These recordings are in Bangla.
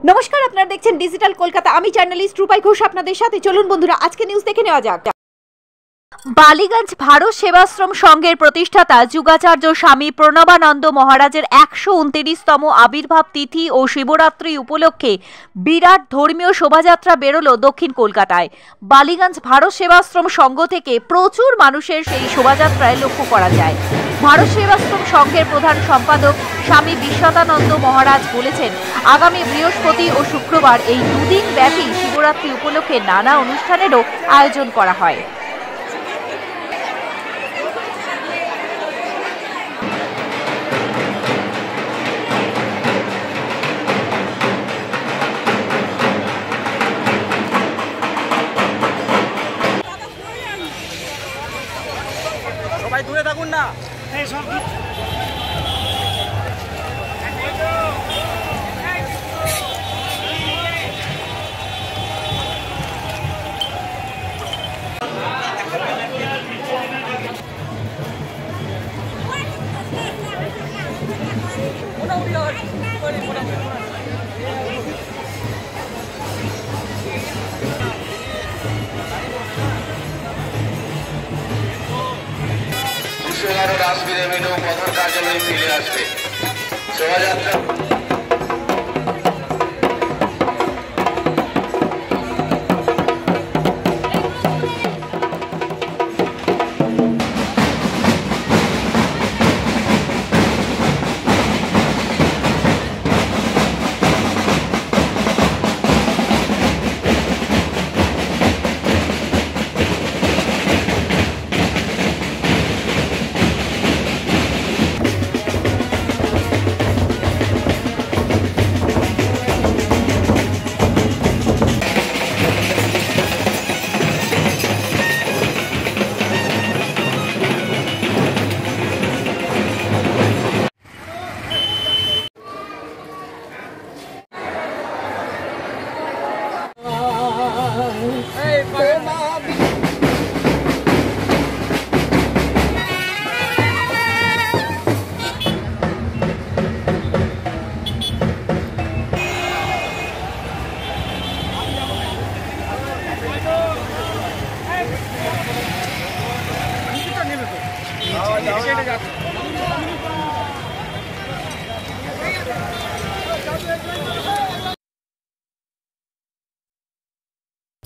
নমস্কার, আপনারা দেখছেন ডিজিটাল কলকাতা। আমি জার্নালিস্ট রূপাই ঘোষ আপনাদের সাথে। চলুন বন্ধুরা, আজকে নিউজ দেখে নেওয়া যাক। বালিগঞ্জ ভারত সেবাশ্রম সংঘের প্রতিষ্ঠাতা যুগাচার্য স্বামী প্রণবানন্দ মহারাজের 129তম আবির্ভাব তিথি ও শিবরাত্রি উপলক্ষে বিরাট ধর্মীয় শোভাযাত্রা বেরোলো দক্ষিণ কলকাতায়। বালিগঞ্জ ভারত সেবাশ্রম সংঘ থেকে প্রচুর মানুষের সেই শোভাযাত্রায় লক্ষ্য করা যায়। ভারত সেবাশ্রম সংঘের প্রধান সম্পাদক স্বামী বিশ্বতানন্দ মহারাজ বলেছেন, আগামী বৃহস্পতি ও শুক্রবার এই দুদিন ব্যাপী শিবরাত্রি উপলক্ষে নানা অনুষ্ঠানেরও আয়োজন করা হয়। সবাই দূরে থাকুন না। রাসবিরে মেয়েও পথর কার্যালয়ে ফিরে আসবে। শোভাযাত্রা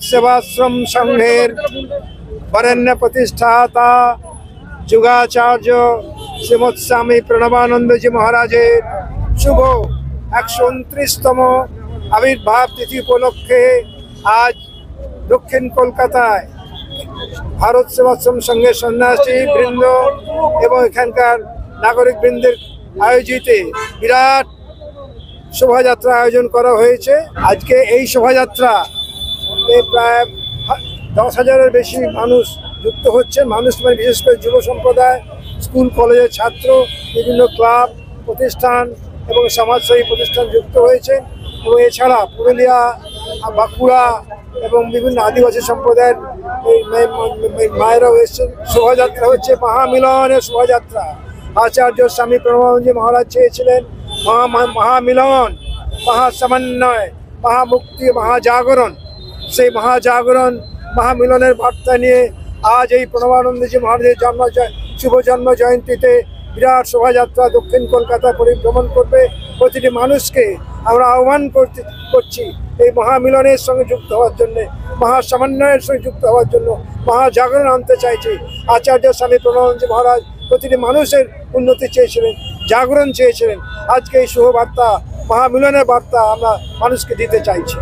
सेवाश्रम संघेर वरेण्य प्रतिष्ठाता जुगाचार्य श्रीमद स्वामी प्रणबानंद जी महाराजेर शुभ 129तम आविर्भाव तिथि उपलक्षे आज दक्षिण कलकाताय भारत सेवाश्रम संघेर सन्यासी बृंद एवं एखानकार नागरिक बृंदेर आयोजित विराट शोभायात्रा आयोजन करा हयेछे। आज के এই শোভাযাত্রা প্রায় 10,000-এর বেশি মানুষ যুক্ত হচ্ছে। মানুষ মানে বিশেষ করে যুব সম্প্রদায়, স্কুল কলেজের ছাত্র, বিভিন্ন ক্লাব প্রতিষ্ঠান এবং সমাজসেবী প্রতিষ্ঠান যুক্ত হয়েছে। এবং এছাড়া পুরুলিয়া, বাঁকুড়া এবং বিভিন্ন আদিবাসী সম্প্রদায়ের মায়েরাও এসেছেন। শোভাযাত্রা হচ্ছে মহামিলনের শোভাযাত্রা। আচার্য স্বামী প্রণবানন্দ মহারাজ চেয়েছিলেন মহামিলন, মহাসমন্বয়, মহামুক্তি, মহাজাগরণ। সেই মহাজাগরণ মহামিলনের বার্তা নিয়ে আজ এই প্রণবানন্দজি মহারাজের শুভ জন্ম জয়ন্তীতে বিরাট শোভাযাত্রা দক্ষিণ কলকাতা পরিভ্রমণ করবে। প্রতিটি মানুষকে আমরা আহ্বান করছি এই মহামিলনের সঙ্গে যুক্ত হওয়ার জন্য, মহাসমন্বয়ের সঙ্গে যুক্ত হওয়ার জন্য, মহাজাগরণ আনতে চাইছি। আচার্য স্বামী প্রণবানন্দজি মহারাজ প্রতিটি মানুষের উন্নতি চেয়েছিলেন, জাগরণ চেয়েছিলেন। আজকে এই শুভ বার্তা, মহামিলনের বার্তা আমরা মানুষকে দিতে চাইছি।